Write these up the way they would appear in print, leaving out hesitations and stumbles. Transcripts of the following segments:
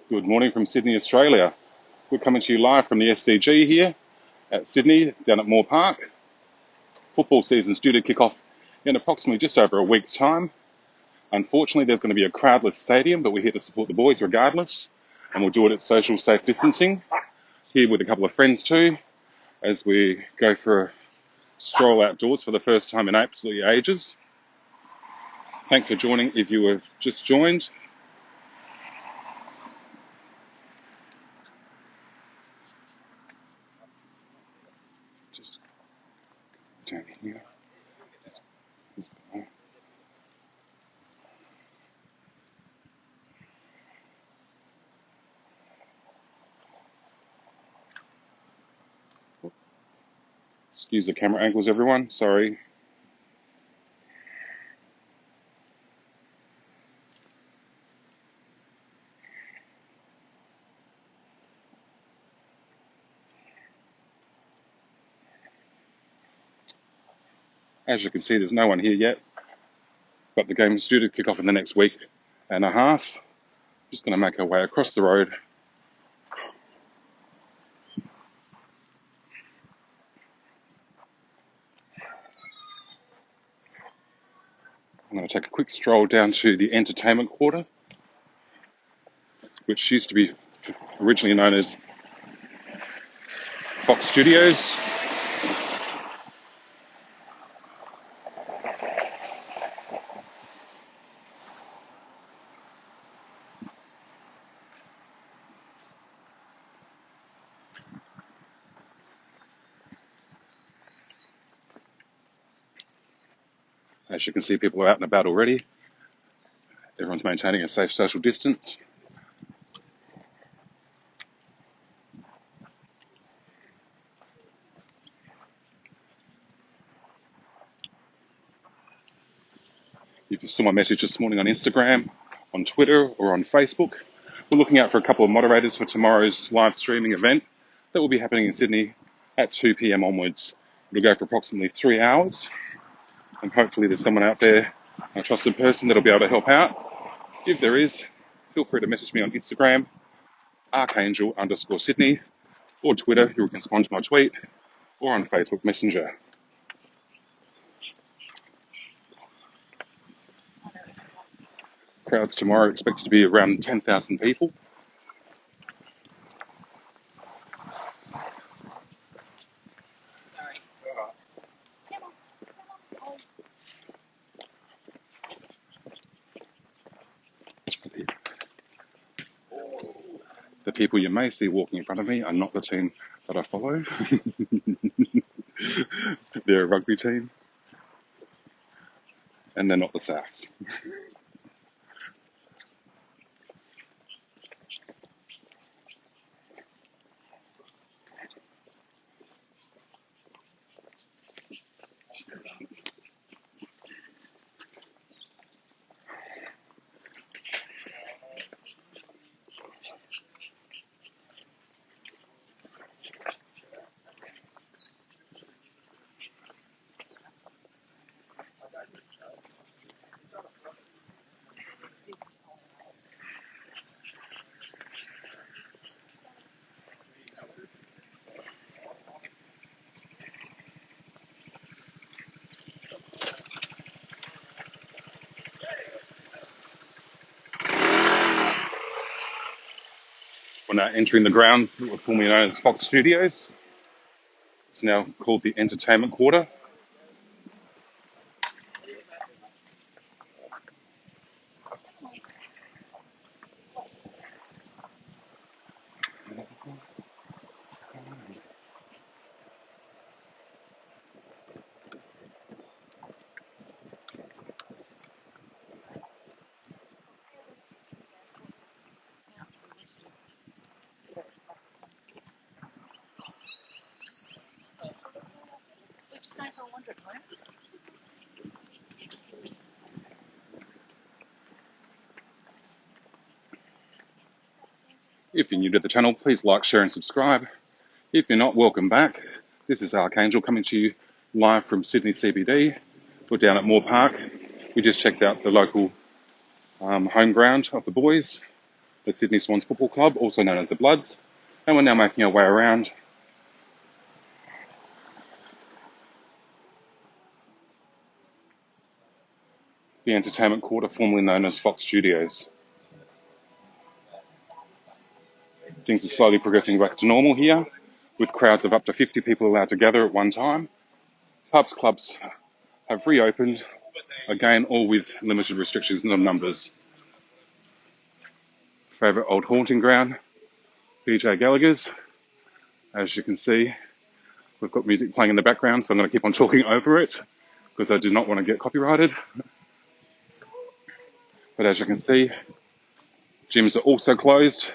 Good morning from Sydney, Australia. We're coming to you live from the SCG here at Sydney, down at Moore Park. Football season's due to kick off in approximately just over a week's time. Unfortunately, there's going to be a crowdless stadium, but we're here to support the boys regardless, and we'll do it at social safe distancing. Here with a couple of friends too, as we go for a stroll outdoors for the first time in absolutely ages. Thanks for joining if you have just joined. Just down here. Excuse the camera angles, everyone. Sorry. As you can see, there's no one here yet, but the game's due to kick off in the next week and a half. Just going to make our way across the road. I'm going to take a quick stroll down to the entertainment quarter, which used to be originally known as Fox Studios. As you can see, people are out and about already. Everyone's maintaining a safe social distance. You can still my message this morning on Instagram, on Twitter, or on Facebook. We're looking out for a couple of moderators for tomorrow's live streaming event that will be happening in Sydney at 2 p.m. onwards. It'll go for approximately 3 hours, and hopefully there's someone out there, a trusted person, that'll be able to help out. If there is, feel free to message me on Instagram, archangel_Sydney, or Twitter, you can respond to my tweet, or on Facebook Messenger. Crowds tomorrow are expected to be around 10,000 people. The people you may see walking in front of me are not the team that I follow. They're a rugby team, and they're not the Souths. We're now entering the grounds that were formerly known as Fox Studios. It's now called the Entertainment Quarter. If you're new to the channel, please like, share and subscribe. If you're not, welcome back. This is Archangel coming to you live from Sydney CBD. We're down at Moore Park. We just checked out the local home ground of the boys, the Sydney Swans Football Club, also known as the Bloods. And we're now making our way around the entertainment quarter, formerly known as Fox Studios. Things are slowly progressing back to normal here, with crowds of up to 50 people allowed to gather at one time. Pubs, clubs have reopened, again, all with limited restrictions on numbers. Favourite old haunting ground, BJ Gallagher's. As you can see, we've got music playing in the background, so I'm going to keep on talking over it because I do not want to get copyrighted. But as you can see, gyms are also closed.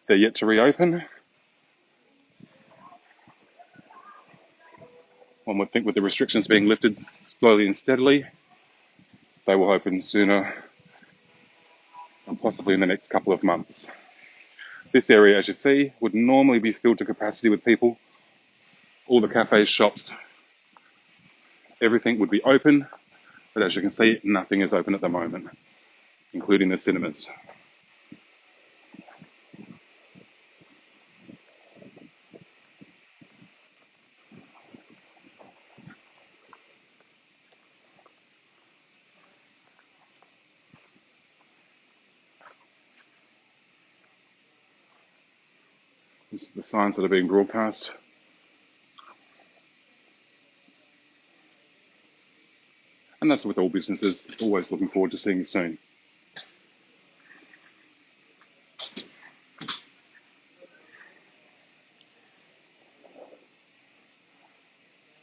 They're yet to reopen. One would think with the restrictions being lifted slowly and steadily, they will open sooner and possibly in the next couple of months. This area, as you see, would normally be filled to capacity with people. All the cafes, shops, everything would be open, but as you can see, nothing is open at the moment, including the cinemas. These are the signs that are being broadcast. And that's with all businesses, always looking forward to seeing you soon.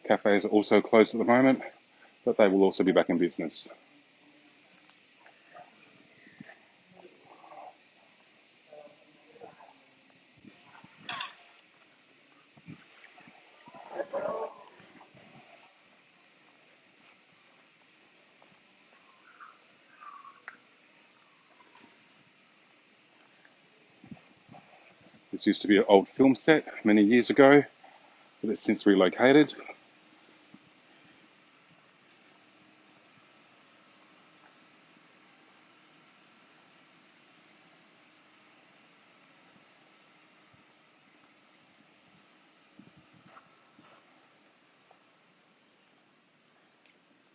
Cafes are also closed at the moment, but they will also be back in business. This used to be an old film set many years ago, but it's since relocated. You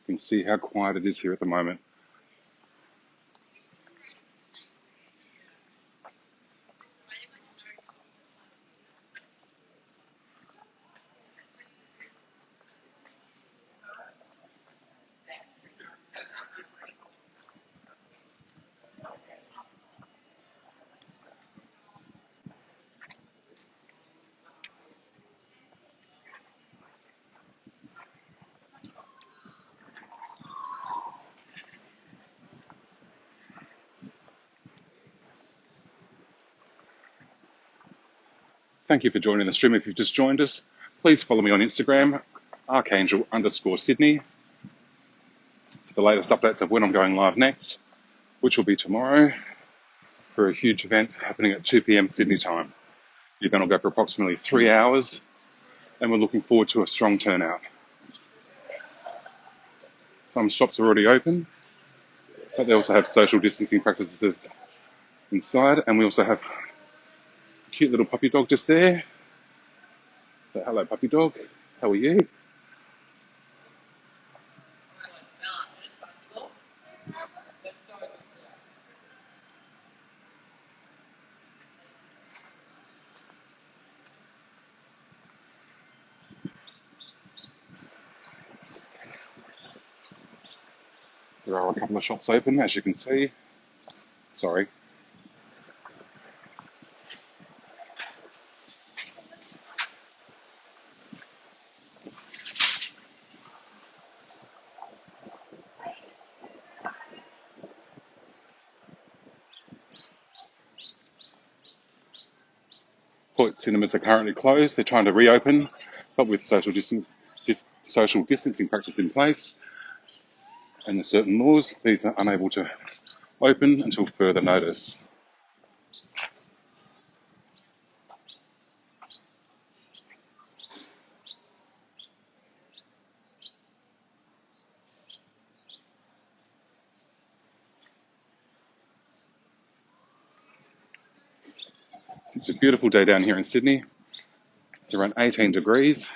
can see how quiet it is here at the moment. Thank you for joining the stream. If you've just joined us, please follow me on Instagram, Archangel_Sydney, for the latest updates of when I'm going live next, which will be tomorrow for a huge event happening at 2 p.m. Sydney time. The event will go for approximately 3 hours, and we're looking forward to a strong turnout. Some shops are already open, but they also have social distancing practices inside, and we also have a cute little puppy dog just there. So hello, puppy dog. How are you? There are a couple of shops open, as you can see. Sorry. Port cinemas are currently closed. They're trying to reopen, but with social distancing practice in place and certain laws, these are unable to open until further notice. It's a beautiful day down here in Sydney. It's around 18 degrees.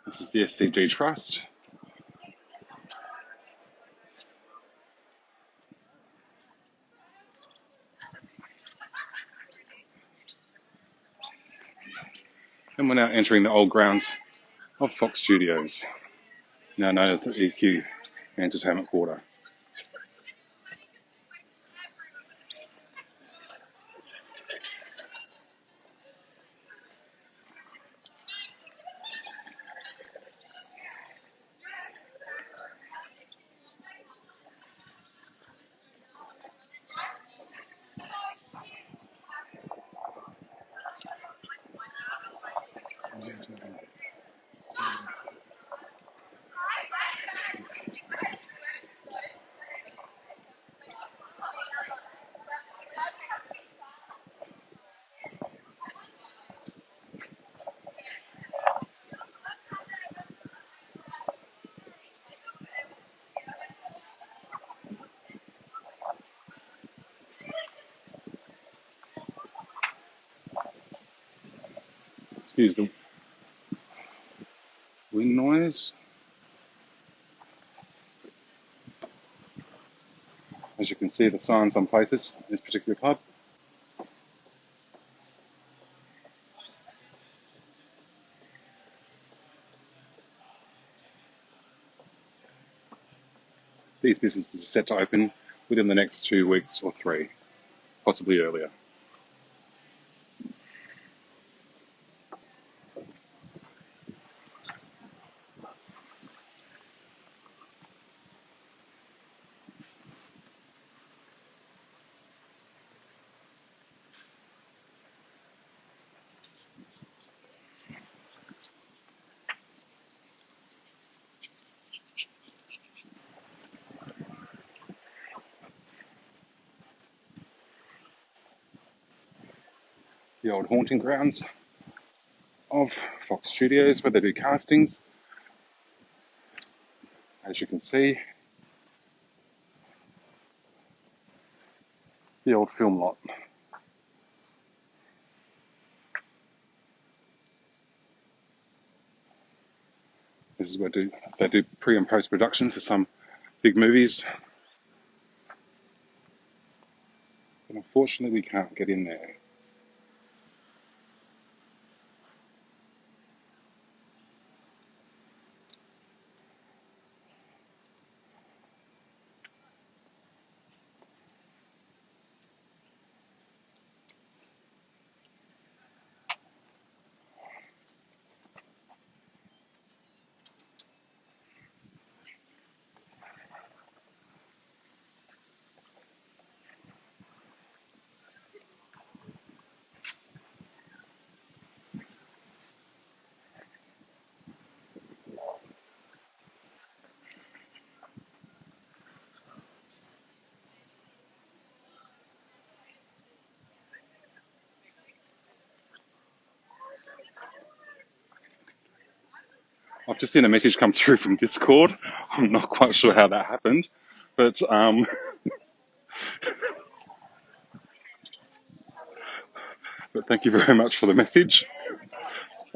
This is the SCG Trust. And we're now entering the old grounds of Fox Studios, now known as the EQ Entertainment Quarter. Excuse the wind noise. As you can see, the signs on places in this particular pub. These businesses are set to open within the next 2 weeks or 3, possibly earlier. The old haunting grounds of Fox Studios where they do castings. As you can see, the old film lot. This is where they do pre and post production for some big movies. But unfortunately, we can't get in there. I've just seen a message come through from Discord. I'm not quite sure how that happened, but but thank you very much for the message.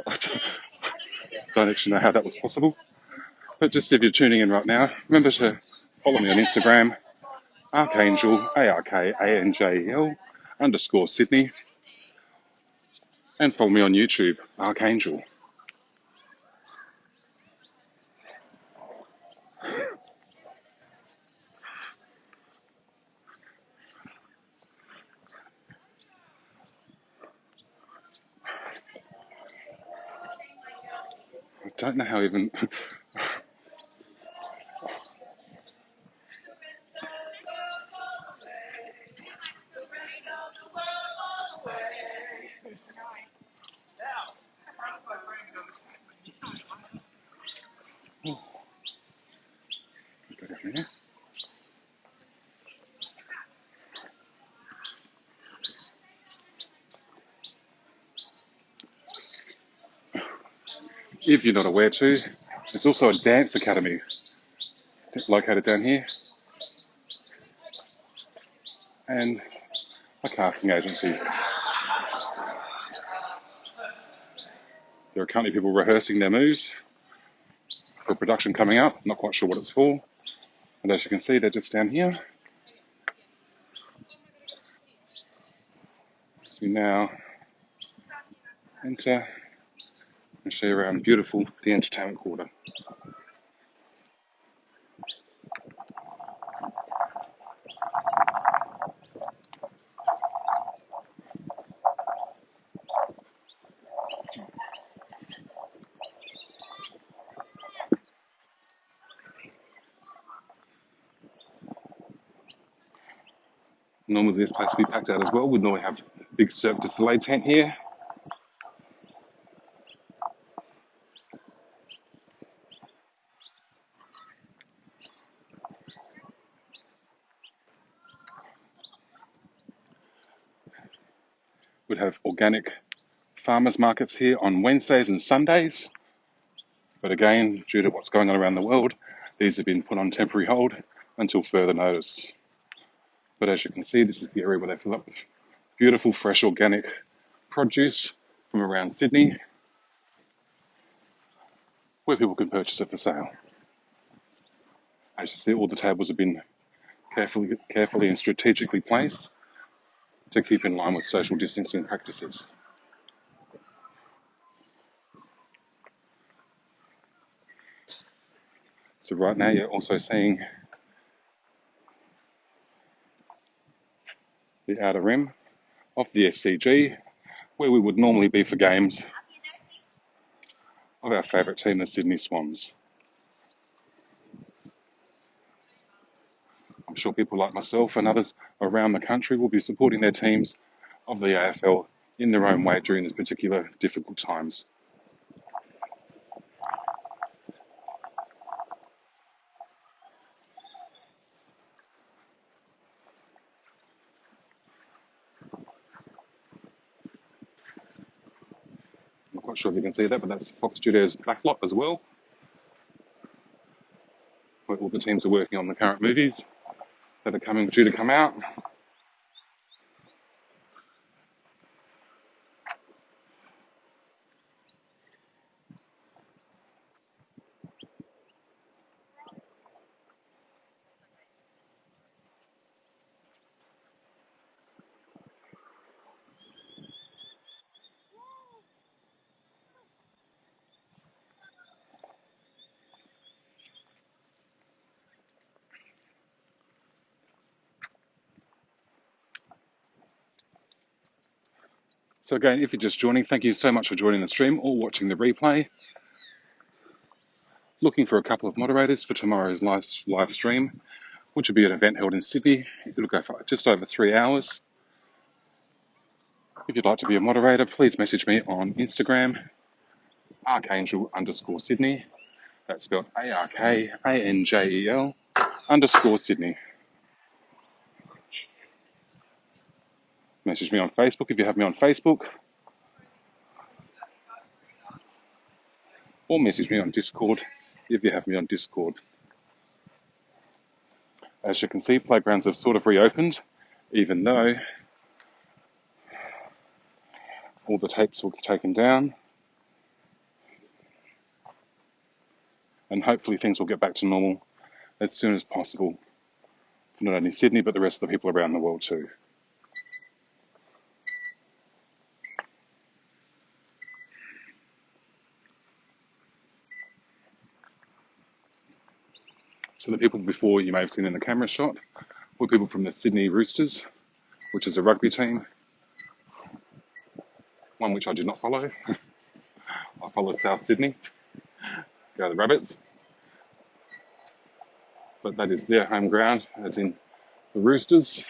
I don't actually know how that was possible. But just if you're tuning in right now, remember to follow me on Instagram, Archangel, ARKANJEL _ Sydney, and follow me on YouTube, Archangel. don't know how even... If you're not aware too, it's also a dance academy located down here and a casting agency. There are currently people rehearsing their moves for a production coming up. Not quite sure what it's for. And as you can see, they're just down here. So we now enter and show you around beautiful the entertainment quarter. Normally this place would be packed out as well. We'd normally have a big Cirque du Soleil tent here. We'd have organic farmers markets here on Wednesdays and Sundays. But again, due to what's going on around the world, these have been put on temporary hold until further notice. But as you can see, this is the area where they fill up with beautiful, fresh, organic produce from around Sydney, where people can purchase it for sale. As you see, all the tables have been carefully and strategically placed to keep in line with social distancing practices. So right now you're also seeing the outer rim of the SCG, where we would normally be for games of our favourite team, the Sydney Swans. I'm sure people like myself and others around the country will be supporting their teams of the AFL in their own way during these particular difficult times. I'm not quite sure if you can see that, but that's Fox Studios' backlot as well, where all the teams are working on the current movies that are due to come out. So again, if you're just joining, thank you so much for joining the stream or watching the replay. Looking for a couple of moderators for tomorrow's live stream, which will be an event held in Sydney. It'll go for just over 3 hours. If you'd like to be a moderator, please message me on Instagram, Archangel_Sydney. That's spelled ARKANGEL_Sydney. Message me on Facebook if you have me on Facebook. Or message me on Discord if you have me on Discord. As you can see, playgrounds have sort of reopened, even though all the tapes were taken down. And hopefully things will get back to normal as soon as possible for not only Sydney, but the rest of the people around the world too. So the people before you may have seen in the camera shot were people from the Sydney Roosters, which is a rugby team, one which I do not follow. I follow South Sydney. go the Rabbits. But that is their home ground, as in the Roosters.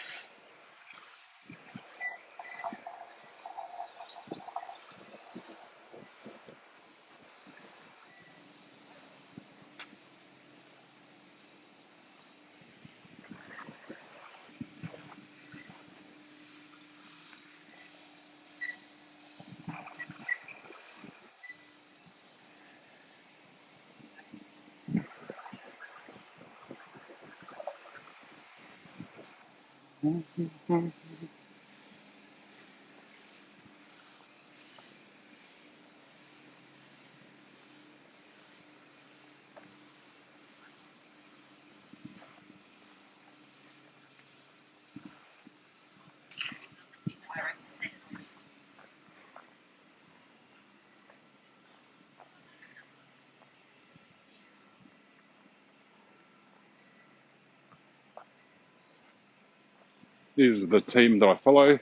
This is the team that I follow,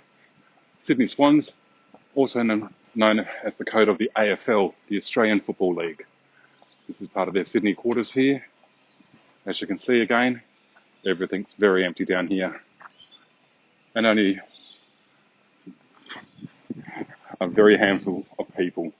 Sydney Swans, also known as the code of the AFL, the Australian Football League. This is part of their Sydney quarters here. As you can see again, everything's very empty down here. And only a very handful of people.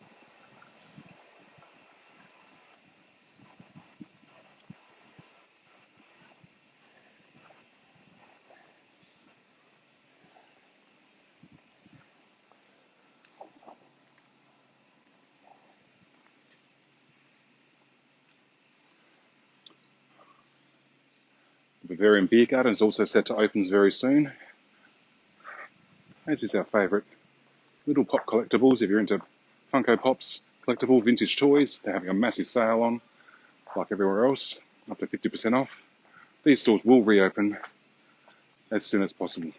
The Bavarian Beer Garden is also set to open very soon. This is our favourite little pop collectibles. If you're into Funko Pops, collectible vintage toys, they're having a massive sale on, like everywhere else, up to 50% off. These stores will reopen as soon as possible.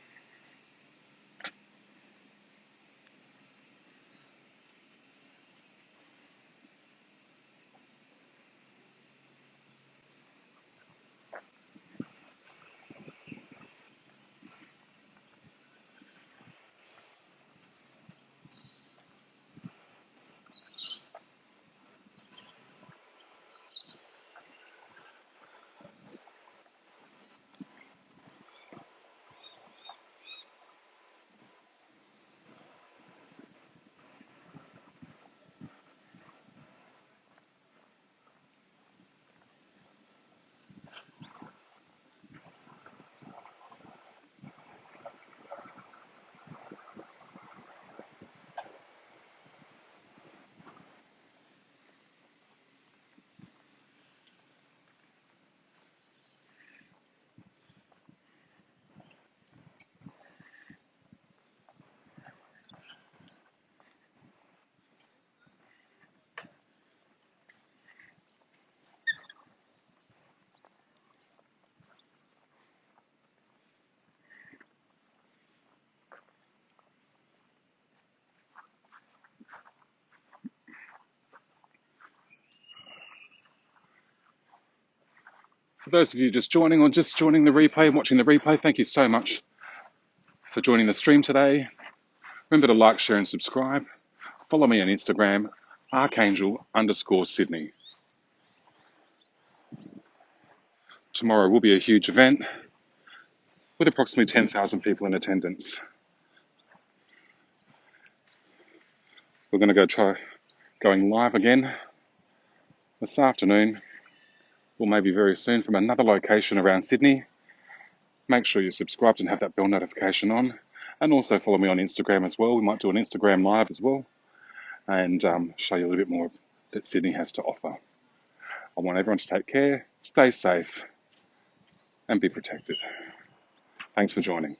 For those of you just joining the replay and watching the replay, thank you so much for joining the stream today. Remember to like, share and subscribe. Follow me on Instagram, Archangel_Sydney. Tomorrow will be a huge event with approximately 10,000 people in attendance. We're going to try going live again this afternoon, or maybe very soon, from another location around Sydney. Make sure you're subscribed and have that bell notification on. And also follow me on Instagram as well. We might do an Instagram live as well and show you a little bit more that Sydney has to offer. I want everyone to take care, stay safe, and be protected. Thanks for joining.